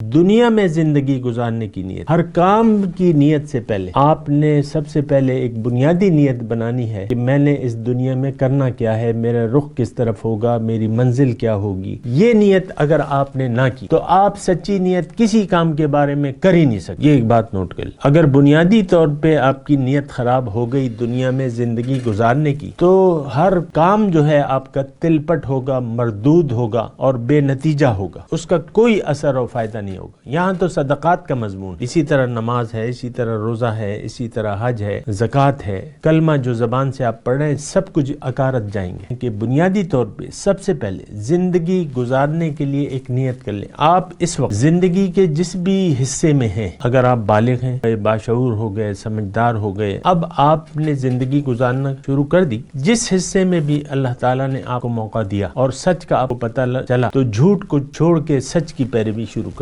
दुनिया में जिंदगी गुजारने की नीयत, हर काम की नीयत से पहले आपने सबसे पहले एक बुनियादी नीयत बनानी है कि मैंने इस दुनिया में करना क्या है, मेरा रुख किस तरफ होगा, मेरी मंजिल क्या होगी। ये नीयत अगर आपने ना की तो आप सच्ची नीयत किसी काम के बारे में कर ही नहीं सकते। ये एक बात नोट कर, अगर बुनियादी तौर पे आपकी नीयत खराब हो गई दुनिया में जिंदगी गुजारने की, तो हर काम जो है आपका तिलपट होगा, मरदूद होगा और बेनतीजा होगा, उसका कोई असर और फायदा नहीं होगा। यहाँ तो सदकात का मजमून, इसी तरह नमाज है, इसी तरह रोजा है, इसी तरह हज है, ज़कात है, कलमा जो जबान से आप पढ़ रहे हैं, सब कुछ अकारत जाएंगे। कि बुनियादी तौर पे सबसे पहले जिंदगी गुजारने के लिए एक नियत कर लें। आप इस वक्त जिंदगी के जिस भी हिस्से में हैं, अगर आप बालिग हैं, बाशऊर हो गए, समझदार हो गए, अब आपने जिंदगी गुजारना शुरू कर दी, जिस हिस्से में भी अल्लाह ताला ने आपको मौका दिया और सच का आपको पता चला, तो झूठ को छोड़ के सच की पैरवी शुरू कर।